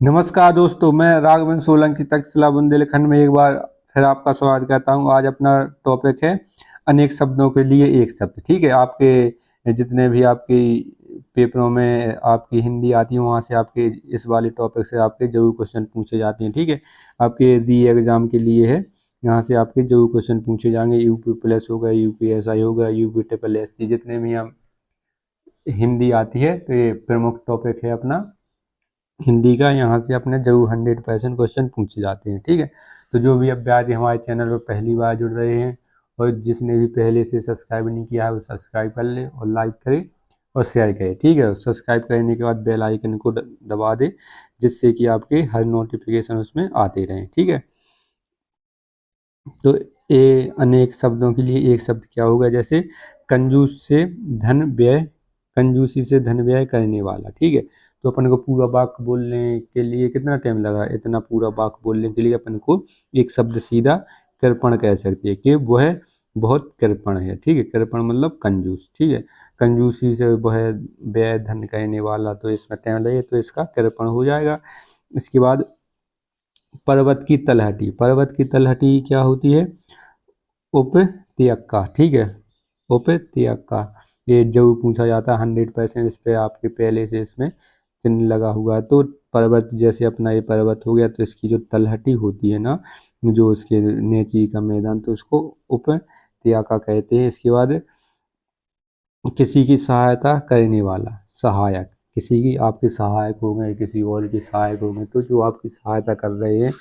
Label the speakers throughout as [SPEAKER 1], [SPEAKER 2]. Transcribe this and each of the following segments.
[SPEAKER 1] नमस्कार दोस्तों, मैं राघवन सोलंकी तक्षशिला बुंदेलखंड में एक बार फिर आपका स्वागत करता हूं। आज अपना टॉपिक है अनेक शब्दों के लिए एक शब्द। ठीक है, आपके जितने भी आपकी पेपरों में आपकी हिंदी आती है वहां से आपके इस वाले टॉपिक से आपके जरूर क्वेश्चन पूछे जाते हैं। ठीक है, आपके री एग्जाम के लिए है, यहाँ से आपके जरूर क्वेश्चन पूछे जाएंगे। यूपी प्लस होगा, यूपीएसआई होगा, यूपी ट्रिपल एससी, जितने भी हम हिंदी आती है तो ये प्रमुख टॉपिक है अपना हिंदी का। यहाँ से अपने जरूर 100% क्वेश्चन पूछे जाते हैं। ठीक है, तो जो भी अभ्यर्थी हमारे चैनल पर पहली बार जुड़ रहे हैं और जिसने भी पहले से सब्सक्राइब नहीं किया है वो सब्सक्राइब कर ले और लाइक करे और शेयर करे। ठीक है, सब्सक्राइब करने के बाद बेल आइकन को दबा दे, जिससे कि आपके हर नोटिफिकेशन उसमें आते रहें। ठीक है, तो ये अनेक शब्दों के लिए एक शब्द क्या होगा, जैसे कंजूस से धन व्यय, कंजूसी से धन व्यय करने वाला। ठीक है, तो अपन को पूरा वाक्य बोलने के लिए कितना टाइम लगा, इतना पूरा वाक्य बोलने के लिए अपन को एक शब्द सीधा कृपण कह सकते हैं कि वह बहुत कृपण है। ठीक है, कृपण मतलब कंजूस। ठीक है, कंजूसी से वह व्यय धन करने वाला, तो इसमें टाइम लगे तो इसका कृपण हो जाएगा। इसके बाद पर्वत की तलहटी, पर्वत की तलहटी क्या होती है, उपत्यका। ठीक है, उपत्यका, ये जरूर पूछा जाता है 100%। इस पे आपके पहले से इसमें चिन्ह लगा हुआ है। तो पर्वत, जैसे अपना ये पर्वत हो गया, तो इसकी जो तलहटी होती है ना, जो उसके नीचे का मैदान, तो उसको उपत्यका कहते हैं। इसके बाद किसी की सहायता करने वाला, सहायक, किसी की आपके सहायक हो गए, किसी और की सहायक हो गए, तो जो आपकी सहायता कर रहे हैं,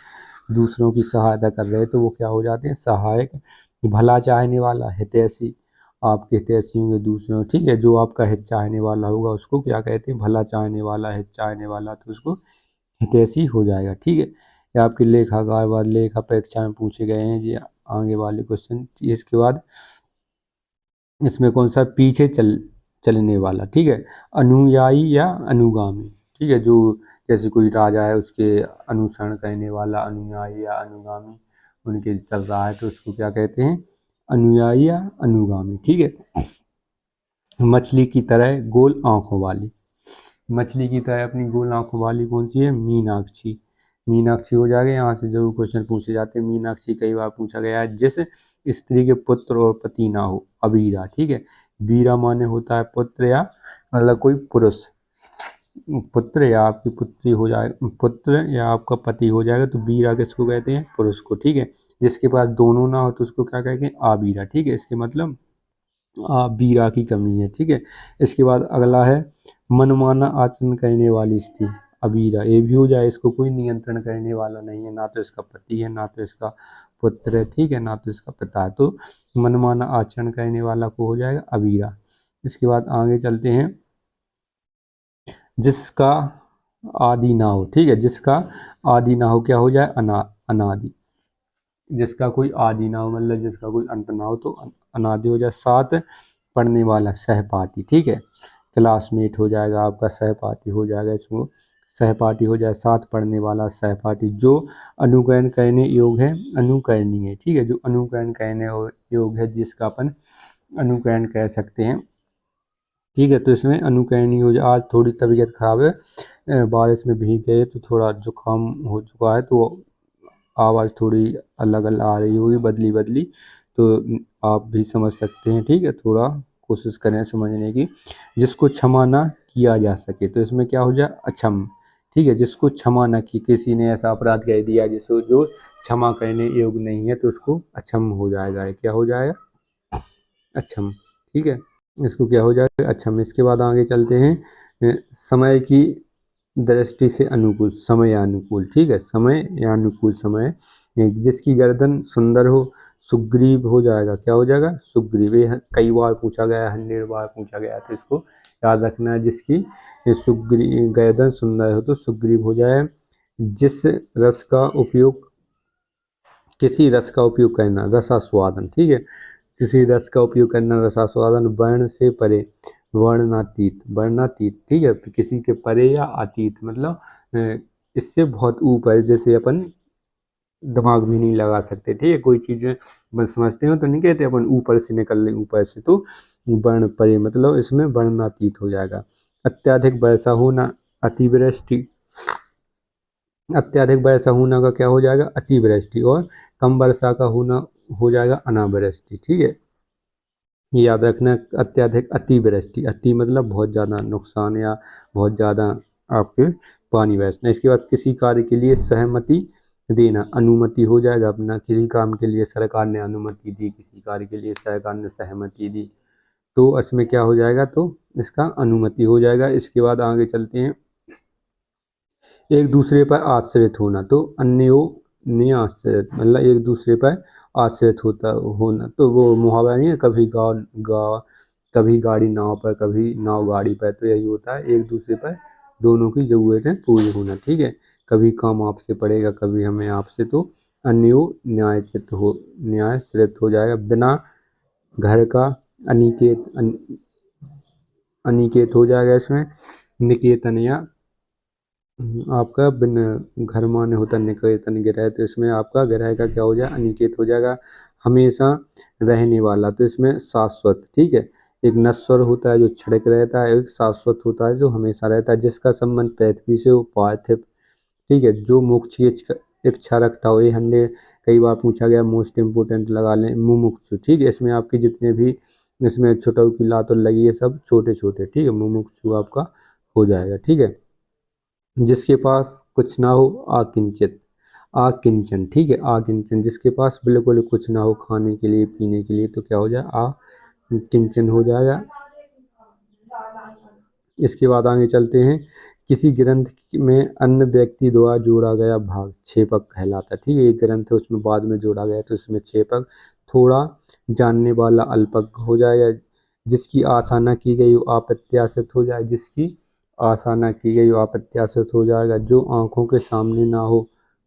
[SPEAKER 1] दूसरों की सहायता कर रहे हैं, तो वो क्या हो जाते हैं, सहायक। भला चाहने वाला, हितैषी, आपके हितैषी होंगे दूसरों। ठीक है, जो आपका हित चाहने वाला होगा उसको क्या कहते हैं, भला चाहने वाला, हित चाहने वाला, तो उसको हितैषी हो जाएगा। ठीक है, ये आपके लेखाकार वाले लेखा परीक्षा में पूछे गए हैं जी आगे वाले क्वेश्चन। इसके बाद इसमें कौन सा, पीछे चलने वाला। ठीक है, अनुयायी या अनुगामी। ठीक है, जो जैसे कोई राजा है उसके अनुसरण करने वाला, अनुयायी या अनुगामी उनके चल रहा है, तो उसको क्या कहते हैं, अनुयायी या अनुगामी। ठीक है, मछली की तरह गोल आंखों वाली, मछली की तरह अपनी गोल आंखों वाली कौन सी है, मीनाक्षी। मीनाक्षी हो जाएगा, यहाँ से जरूर क्वेश्चन पूछे जाते हैं। मीनाक्षी कई बार पूछा गया है। जिस स्त्री के पुत्र और पति ना हो, अबीरा। ठीक है, बीरा माने होता है पुत्र या मतलब कोई पुरुष, पुत्र या आपकी पुत्री हो जाए, पुत्र या आपका पति हो जाएगा, तो बीरा किसको कहते हैं, पुरुष को। ठीक है, जिसके पास दोनों ना हो तो उसको क्या कहते हैं, आबीरा। ठीक है, इसके मतलब बीरा की कमी है। ठीक है, इसके बाद अगला है मनमाना आचरण करने वाली स्त्री, अबीरा। ये भी हो जाए, इसको कोई नियंत्रण करने वाला नहीं है, ना तो इसका पति है, ना तो इसका पुत्र है। ठीक है, ना तो इसका पिता है, तो मनमाना आचरण करने वाला को हो जाएगा अबीरा। इसके बाद आगे चलते हैं, जिसका आदि ना हो। ठीक है, जिसका आदि ना हो क्या हो जाए, अनादि। जिसका कोई आदि ना हो मतलब जिसका कोई अंत ना हो, तो अनादि हो जाए। साथ पढ़ने वाला, सहपाठी। ठीक है, क्लासमेट हो जाएगा आपका, सहपाठी हो जाएगा, इसमें सहपाठी हो जाए, साथ पढ़ने वाला सहपाठी। जो अनुकरण करने योग है, अनुकरणीय। ठीक है, जो अनुकरण करने योग है, जिसका अपन अनुकरण कह सकते हैं। ठीक है, तो इसमें अनुकरणीय हो जाए। आज थोड़ी तबीयत खराब है, बारिश में भीग गए तो थोड़ा जुकाम हो चुका है, तो आवाज़ थोड़ी अलग अलग आ रही होगी, बदली बदली, तो आप भी समझ सकते हैं। ठीक है, थोड़ा कोशिश करें समझने की। जिसको क्षमा ना किया जा सके, तो इसमें क्या हो जाए, अक्षम। ठीक है, जिसको क्षमा ना की, किसी ने ऐसा अपराध कर दिया जिसको जो क्षमा करने योग्य नहीं है, तो उसको अक्षम हो जाएगा। क्या हो जाएगा, अक्षम। ठीक है, इसको क्या हो जाएगा, अक्षम। इसके बाद आगे चलते हैं, समय की दृष्टि से अनुकूल, समय या अनुकूल। ठीक है, समय या अनुकूल, समय। जिसकी गर्दन सुंदर हो, सुग्रीव हो जाएगा। क्या हो जाएगा, सुग्रीव। ये कई बार पूछा गया है, 100 बार पूछा गया है, तो इसको याद रखना है। जिसकी सुग्रीव गर्दन सुंदर हो तो सुग्रीव हो जाए। जिस रस का उपयोग, किसी रस का उपयोग करना, रसास्वादन। ठीक है, किसी रस का उपयोग करना, रसास्वादन। वर्ण से परे, वर्णनातीत, वर्णातीत। ठीक है, किसी के परे या अतीत मतलब इससे बहुत ऊपर, जैसे अपन दिमाग भी नहीं लगा सकते। ठीक है, कोई चीज़ बस समझते हो तो नहीं कहते अपन ऊपर से निकल लें, ऊपर से, तो वर्ण परे मतलब इसमें वर्णनातीत हो जाएगा। अत्याधिक वर्षा होना, अतिवृष्टि, अत्यधिक वर्षा होना का क्या हो जाएगा, अतिवृष्टि, और कम वर्षा का होना हो जाएगा अनावृष्टि। ठीक है, ये याद रखना। अत्यधिक अतिवृष्टि, अति मतलब बहुत ज़्यादा नुकसान या बहुत ज़्यादा आपके पानी बरसना। इसके बाद किसी कार्य के लिए सहमति देना, अनुमति हो जाएगा अपना। किसी काम के लिए सरकार ने अनुमति दी, किसी कार्य के लिए सरकार ने सहमति दी, तो इसमें क्या हो जाएगा, तो इसका अनुमति हो जाएगा। इसके बाद आगे चलते हैं। एक दूसरे पर आश्रित होना, तो अन्योन्य आश्रित मतलब एक दूसरे पर आश्रित होता होना, तो वो मुहावरा नहीं है, कभी गाँव गाँव कभी गाड़ी नाव पर, कभी नाव गाड़ी पर, तो यही होता है, एक दूसरे पर दोनों की जरूरतें पूरी होना। ठीक है, कभी काम आपसे पड़ेगा, कभी हमें आपसे, तो अन्योन्याश्रित हो जाएगा। बिना घर का अनिकेत हो जाएगा इसमें। निकेतन या आपका बिन घर माने होता निकेतन ग्रह, तो इसमें आपका ग्रह का क्या हो जाएगा, अनिकेत हो जाएगा। हमेशा रहने वाला, तो इसमें शाश्वत। ठीक है, एक नश्वर होता है जो क्षणिक रहता है, एक शाश्वत होता है जो हमेशा रहता है। जिसका संबंध पृथ्वी से, वो पार्थिव। ठीक है, जो मोक्ष की इच्छा रखता हो, ये हमने कई बार पूछा गया, मोस्ट इम्पोर्टेंट लगा लें, मुमुक्षु। ठीक है, इसमें आपकी जितने भी इसमें छोटा की लातुर लगी है, सब छोटे छोटे। ठीक है, मुमुक्षु आपका हो जाएगा। ठीक है, जिसके पास कुछ ना हो, आकिंचित, आकिंचन। ठीक है, आकिंचन, जिसके पास बिल्कुल कुछ ना हो खाने के लिए, पीने के लिए, तो क्या हो जाएगा, आकिंचन हो जाएगा। इसके बाद आगे चलते हैं। किसी ग्रंथ में अन्य व्यक्ति द्वारा जोड़ा गया भाग छेपक कहलाता है। ठीक है, एक ग्रंथ है उसमें बाद में जोड़ा गया, तो इसमें छेपक। थोड़ा जानने वाला अल्पज्ञ हो जाएगा। जिसकी आशा न की गई वो अप्रत्याशित हो जाए, जिसकी आशा न की गई वो अप्रत्याशित हो जाएगा। जो आंखों के सामने ना हो,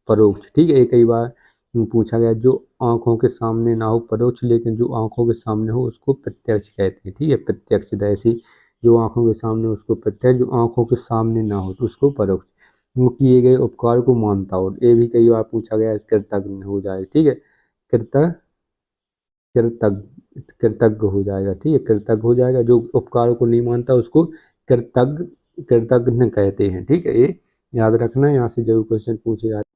[SPEAKER 1] परोक्ष। ठीक है, ये कई बार पूछा गया, जो आंखों के सामने ना हो परोक्ष, लेकिन जो आंखों के सामने हो उसको प्रत्यक्ष कहते हैं। ठीक है, प्रत्यक्षदर्शी, जो आंखों के सामने उसको प्रत्यक्ष, जो आंखों के सामने ना हो तो उसको परोक्ष। वो किए गए उपकार को मानता हो, ये भी कई बार पूछा गया, कृतज्ञ हो जाए। ठीक है, कृतज्ञ कृतज्ञ कृतज्ञ हो जाएगा। ठीक है, कृतज्ञ हो जाएगा। जो उपकार को नहीं मानता उसको कृतज्ञ कृतज्ञ कहते हैं। ठीक है, ये याद रखना, यहाँ से जरूर क्वेश्चन पूछे जाते।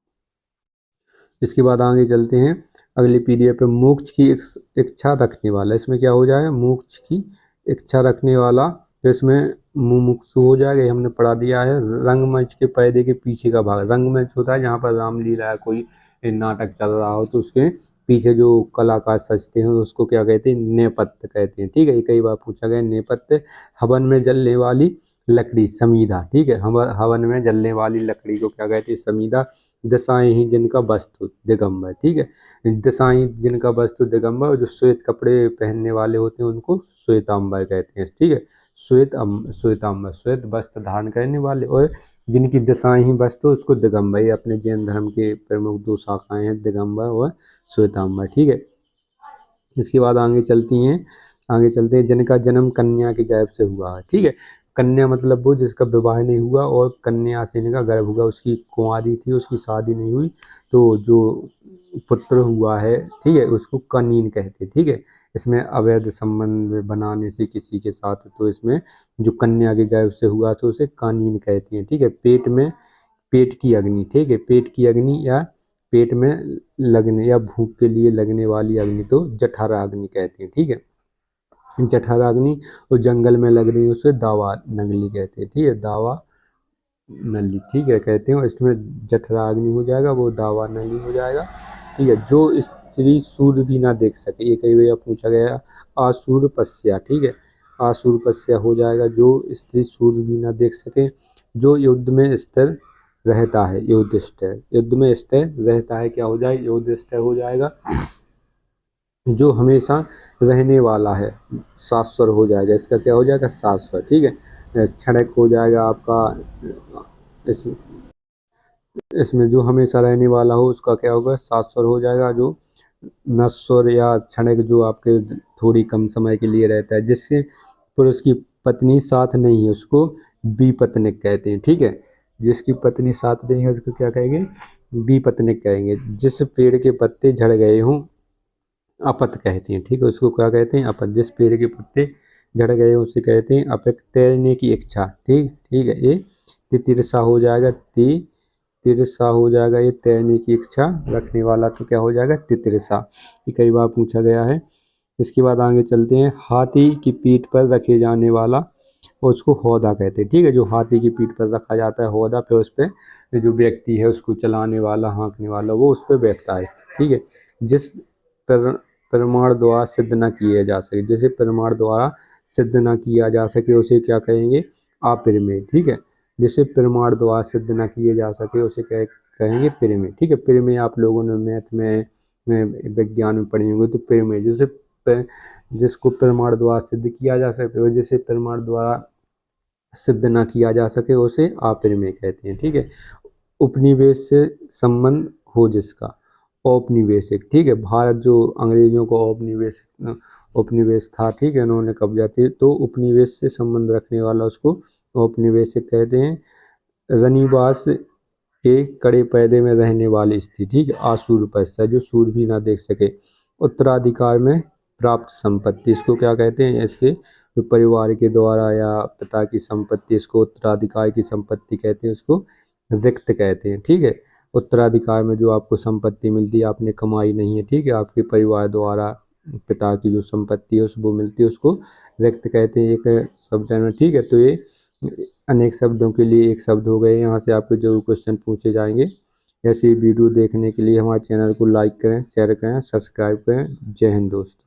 [SPEAKER 1] इसके बाद आगे चलते हैं अगली पीडीएफ पे। मोक्ष की इच्छा रखने वाला, इसमें क्या हो जाएगा, मोक्ष की इच्छा रखने वाला, तो इसमें मुमुक्षु हो जाएगा। ये हमने पढ़ा दिया है। रंगमंच के पर्दे के पीछे का भाग, रंगमंच होता है जहाँ पर रामलीला या कोई नाटक चल रहा हो, तो उसके पीछे जो कलाकार सजते हैं उसको क्या कहते हैं, नेपथ्य कहते हैं। ठीक है, ये कई बार पूछा गया, नेपथ्य। हवन में जलने वाली लकड़ी, समीधा। ठीक है, हवन में जलने वाली लकड़ी को क्या कहते हैं, समीधा। दशाएं ही जिनका वस्त्र दिगंबर। ठीक है, दशाएं जिनका वस्त्र दिगंबर, और जो श्वेत कपड़े पहनने वाले होते हैं उनको श्वेतांबर कहते हैं। ठीक है, श्वेतांबर, श्वेत वस्त्र धारण करने वाले, और जिनकी दशाएं ही वस्त्र उसको दिगंबर। ये अपने जैन धर्म के प्रमुख दो शाखाएं हैं, दिगंबर और श्वेतांबर। ठीक है, इसके बाद आगे चलती हैं, आगे चलते हैं। जिनका जन्म कन्या के गर्भ से हुआ है। ठीक है, कन्या मतलब वो जिसका विवाह नहीं हुआ, और कन्या से इनका गर्भ हुआ, उसकी कुंवारी थी, उसकी शादी नहीं हुई, तो जो पुत्र हुआ है, ठीक है, उसको कनीन कहते हैं। ठीक है, इसमें अवैध संबंध बनाने से किसी के साथ, तो इसमें जो कन्या के गर्भ से हुआ तो उसे कानीन कहते हैं। ठीक है, पेट की अग्नि। ठीक है, पेट की अग्नि या पेट में लगने या भूख के लिए लगने वाली अग्नि, तो जठरा अग्नि कहते हैं। ठीक है, जठरा अग्नि, और जंगल में लग रही उसे दावा नगली कहते हैं। ठीक है, दावा नली, ठीक है, कहते हैं। इसमें जठरा अग्नि हो जाएगा, वो दावा नली हो जाएगा। ठीक है, जो स्त्री सूर्य भी ना देख सके, ये कई बार पूछा गया, आसूरपस्या। ठीक है, आसूरपस्या हो जाएगा, जो स्त्री सूर्य भी ना देख सके। जो युद्ध में स्थिर रहता है, युधिष्ठिर, युद्ध में स्थिर रहता है, क्या हो जाएगा, युधिष्ठिर हो जाएगा। जो हमेशा रहने वाला है, शाश्वत हो जाएगा, इसका क्या हो जाएगा, शाश्वत। ठीक है, क्षणिक हो जाएगा आपका। इस इसमें जो हमेशा रहने वाला हो उसका क्या होगा, शाश्वत हो जाएगा। जो नश्वर या क्षणिक, जो आपके थोड़ी कम समय के लिए रहता है, जिससे पुरुष की पत्नी साथ नहीं है उसको विपत्निक कहते हैं। ठीक है, जिसकी पत्नी साथ नहीं है उसको क्या कहेंगे, विपत्निक कहेंगे। जिस पेड़ के पत्ते झड़ गए हों, अपत कहते हैं। ठीक है, उसको क्या कहते हैं, अपत। जिस पेड़ के पत्ते झड़ गए उसे कहते हैं अपत। तैरने की इच्छा। ठीक ठीक है, ये तितिरसा हो जाएगा, तितिरसा हो जाएगा, ये तैरने की इच्छा रखने वाला, तो क्या हो जाएगा तितिरसा। ये कई बार पूछा गया है। इसके बाद आगे चलते हैं, हाथी की पीठ पर रखे जाने वाला, और उसको हौदा कहते हैं। ठीक है, जो हाथी की पीठ पर रखा जाता है हौदा, फिर उस पर जो व्यक्ति है उसको चलाने वाला, हाँकने वाला, वो उस पर बैठता है। ठीक है, जिस पर प्रमाण द्वारा सिद्ध न किए जा सके, जिसे प्रमाण द्वारा सिद्ध न किया जा सके उसे क्या कहेंगे, अप्रमेय। ठीक है, जिसे प्रमाण द्वारा सिद्ध न किए जा सके उसे कहेंगे प्रमेय। ठीक है, प्रमेय आप लोगों ने मैथ में विज्ञान में पढ़े होंगे, तो प्रमेय जिसको प्रमाण द्वारा सिद्ध किया जा सके और जिसे प्रमाण द्वारा सिद्ध न किया जा सके उसे अप्रमेय कहते हैं। ठीक है, उपनिवेश से संबंध हो जिसका, औपनिवेशिक। ठीक है, भारत जो अंग्रेजों को उपनिवेश था, ठीक है, उन्होंने कब्जा किया, तो उपनिवेश से संबंध रखने वाला उसको औपनिवेशिक कहते हैं। रनिवास के कड़े पर्दे में रहने वाली स्थिति, ठीक है, आसूर परिसर, जो सूर भी ना देख सके। उत्तराधिकार में प्राप्त संपत्ति, इसको क्या कहते हैं, इसके जो परिवार के द्वारा या पिता की संपत्ति, इसको उत्तराधिकार की संपत्ति कहते हैं, उसको रिक्त कहते हैं। ठीक है, उत्तराधिकार में जो आपको संपत्ति मिलती है, आपने कमाई नहीं है, ठीक है, आपके परिवार द्वारा पिता की जो संपत्ति है उसको मिलती है, उसको रिक्त कहते हैं एक शब्द में। ठीक है, तो ये अनेक शब्दों के लिए एक शब्द हो गए। यहाँ से आपके जो क्वेश्चन पूछे जाएंगे। ऐसी वीडियो देखने के लिए हमारे चैनल को लाइक करें, शेयर करें, सब्सक्राइब करें। जय हिंद दोस्त।